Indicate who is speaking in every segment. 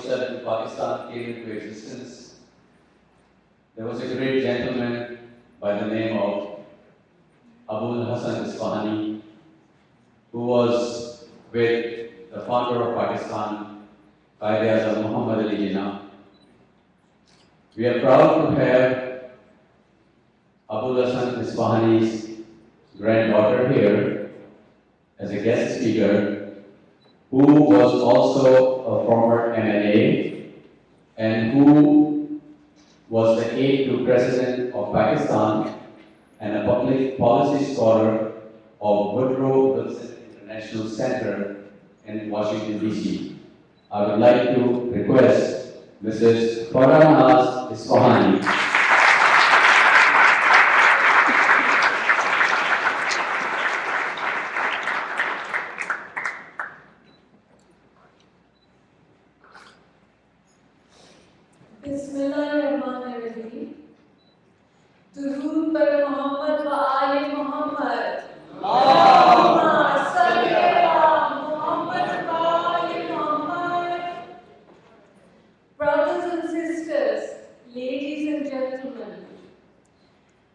Speaker 1: 1947 Pakistan came into existence, there was a great gentleman by the name of Abul Hassan Ispahani, who was with the founder of Pakistan, Qaid-e-Azam Muhammad Ali Jinnah. We are proud to have Abul Hassan Ispahani's granddaughter here as a guest speaker, who was also a former MNA and who was the aide to President of Pakistan and a public policy scholar of Woodrow International Center in Washington, D.C. I would like to request Mrs. Farahnaz Ispahani.
Speaker 2: Bismillahirrahmanirrahim. Durood par Muhammad wa aali Muhammad. Allahumma salli ala Muhammad wa aali Muhammad. Brothers and sisters, ladies and gentlemen,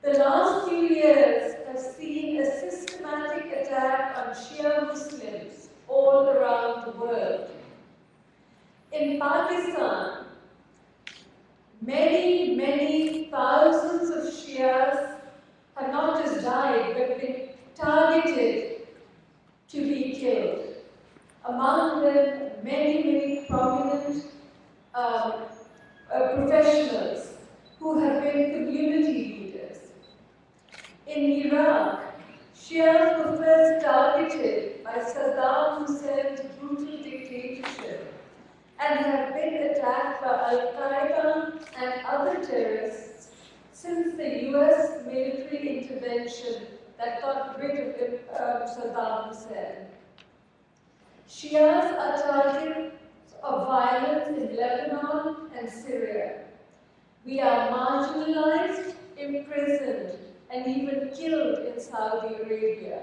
Speaker 2: the last few years have seen a systematic attack on Shia Muslims all around the world. In Pakistan, many thousands of Shias have not just died, but been targeted to be killed. Among them, many prominent professionals who have been community leaders. In Iraq, Shias were first targeted by Saddam Hussein's brutal dictatorship and have been attacked by Al-Qaeda and other terrorists since the US military intervention that got rid of Saddam Hussein. Shias are targets of violence in Lebanon and Syria. We are marginalized, imprisoned, and even killed in Saudi Arabia.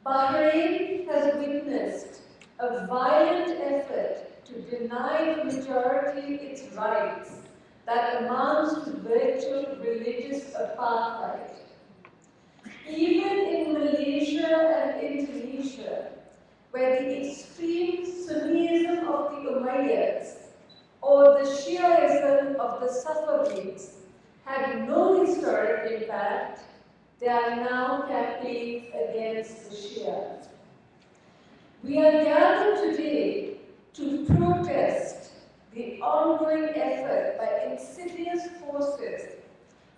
Speaker 2: Bahrain has witnessed a violent effort to deny the majority its rights that amounts to virtual religious apartheid. Even in Malaysia and Indonesia, where the extreme Sunnism of the Umayyads or the Shiaism of the Safavids had no historic impact, they are now campaigning against the Shias. We are gathered today to protest the ongoing effort by insidious forces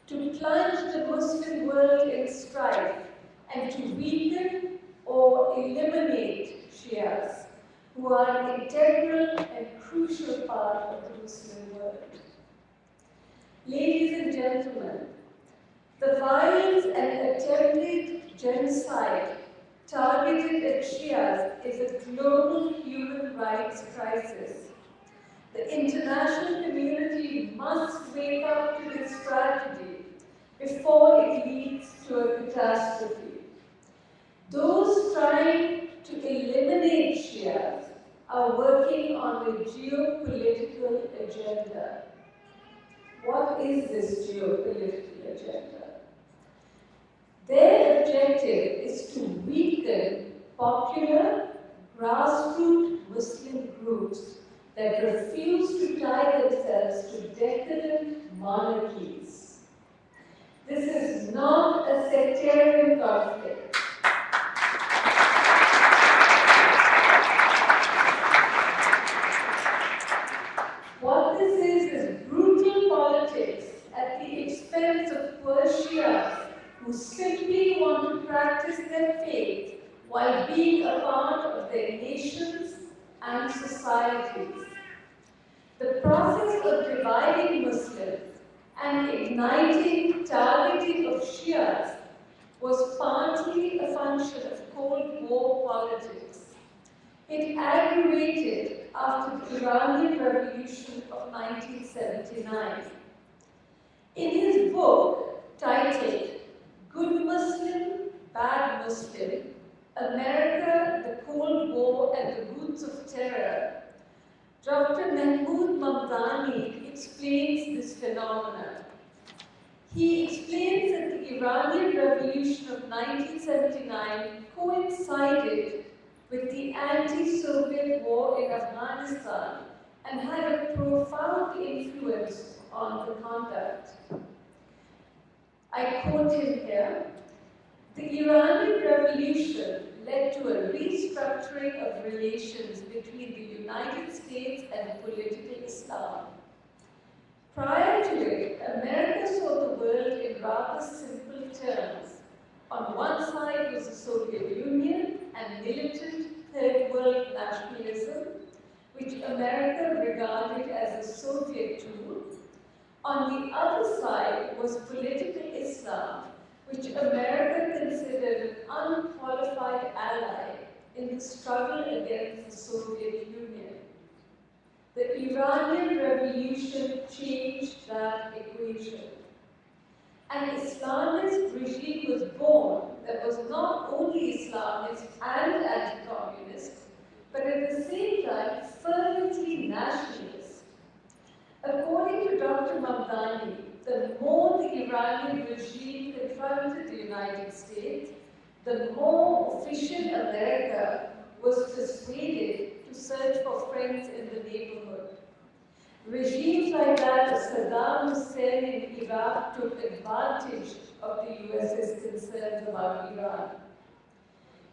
Speaker 2: to plunge the Muslim world in strife and to weaken or eliminate Shias, who are an integral and crucial part of the Muslim world. Ladies and gentlemen, the violence and attempted genocide targeted at Shias is a global human rights crisis. The international community must wake up to this tragedy before it leads to a catastrophe. Those trying to eliminate Shias are working on a geopolitical agenda. What is this geopolitical agenda? Their objective is to weaken popular, grassroots Muslim groups that refuse to tie themselves to decadent monarchies. This is not a sectarian conflict. What this is brutal politics at the expense of poor Shias who simply want to practice their faith while being a part of their nations and societies. The process of dividing Muslims and igniting targeting of Shias was partly a function of Cold War politics. It aggravated after the Iranian Revolution of 1979. In his book titled Good Muslim, Bad Muslim, America, the Cold War and the Roots of Terror, Dr. Mahmoud Mamdani explains this phenomenon. He explains that the Iranian Revolution of 1979 coincided with the anti-Soviet war in Afghanistan and had a profound influence on the conduct. I quote him here, "The Iranian Revolution led to a restructuring of relations between the United States and political Islam. Prior to it, America saw the world in rather simple terms. On one side was the Soviet Union and militant Third World nationalism, which America regarded as a Soviet tool. On the other side was political Islam, which America considered an unqualified ally in the struggle against the Soviet Union. The Iranian Revolution changed that equation. An Islamist regime was born that was not only Islamist and anti-communist, but at the same time fervently nationalist. According to Dr. Mamdani, the more the Iranian regime confronted the United States, the more efficient America was persuaded to search for friends in the neighborhood. Regimes like that of Saddam Hussein in Iraq took advantage of the US's concerns about Iran.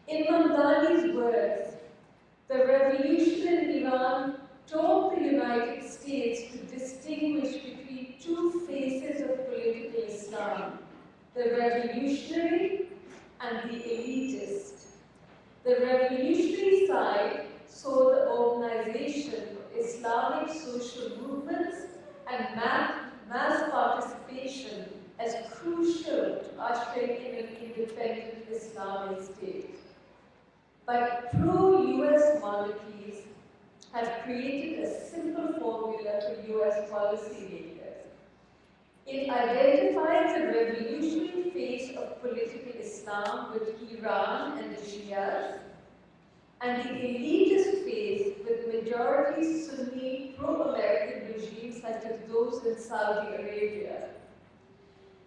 Speaker 2: In Mamdani's words, the revolution in Iran taught the United States to distinguish between two faces of political Islam, the revolutionary and the elitist. The revolutionary side saw the organization of Islamic social movements and mass participation as crucial to ushering in an independent Islamic state. But pro-US monarchies have created a simple formula for US policymakers. It identifies the revolutionary phase of political Islam with Iran and the Shias, and the elitist phase with majority Sunni pro-American regimes such as those in Saudi Arabia.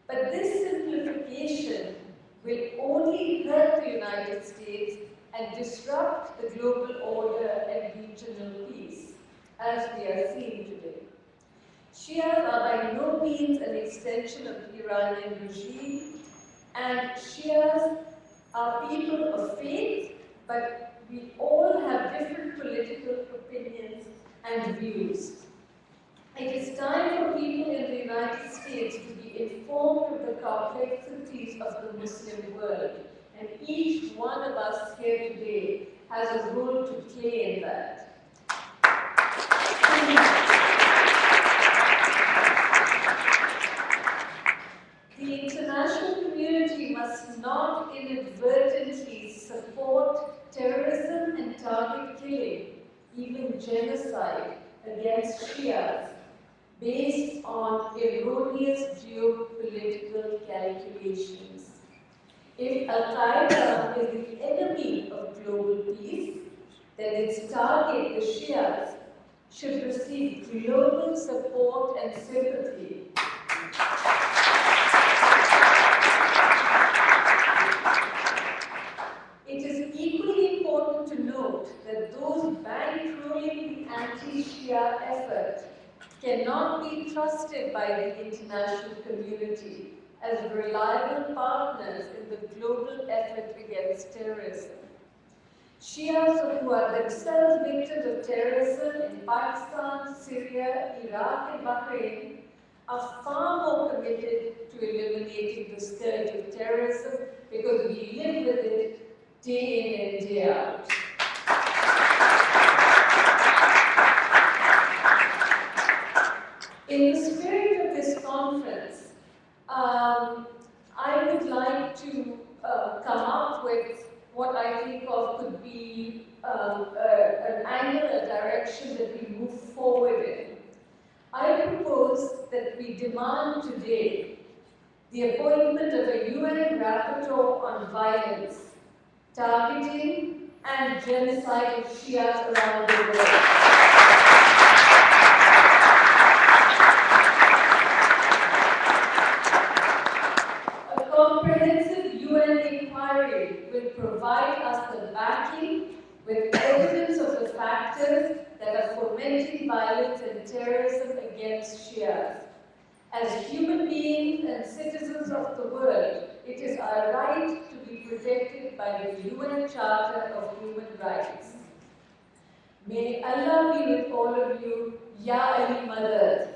Speaker 2: But this simplification will only hurt the United States and disrupt the global order and regional peace, as we are seeing today. Shias are by no means an extension of the Iranian regime, and Shias are people of faith, but we all have different political opinions and views. It is time for people in the United States to be informed of the complexities of the Muslim world, and each one of us here today has a role to play in that. The international community must not inadvertently support terrorism and target killing, even genocide, against Shias based on erroneous geopolitical calculations. If Al-Qaeda is the enemy of global peace, then its target, the Shias, should receive global support and sympathy. It is equally important to note that those bankrolling the anti-Shia effort cannot be trusted by the international community as reliable partners in the global effort against terrorism. Shias who are themselves victims of terrorism in Pakistan, Syria, Iraq, and Bahrain are far more committed to eliminating the scourge of terrorism because we live with it day in and day out. In the spirit of this conference, I would like to come up with what I think of could be an angle, a direction that we move forward in. I propose that we demand today the appointment of a UN rapporteur on violence, targeting and genocide of Shias around the world. provide us the backing with evidence of the factors that are fomenting violence and terrorism against Shias. As human beings and citizens of the world, it is our right to be protected by the UN Charter of Human Rights. May Allah be with all of you, Ya Ali Madad.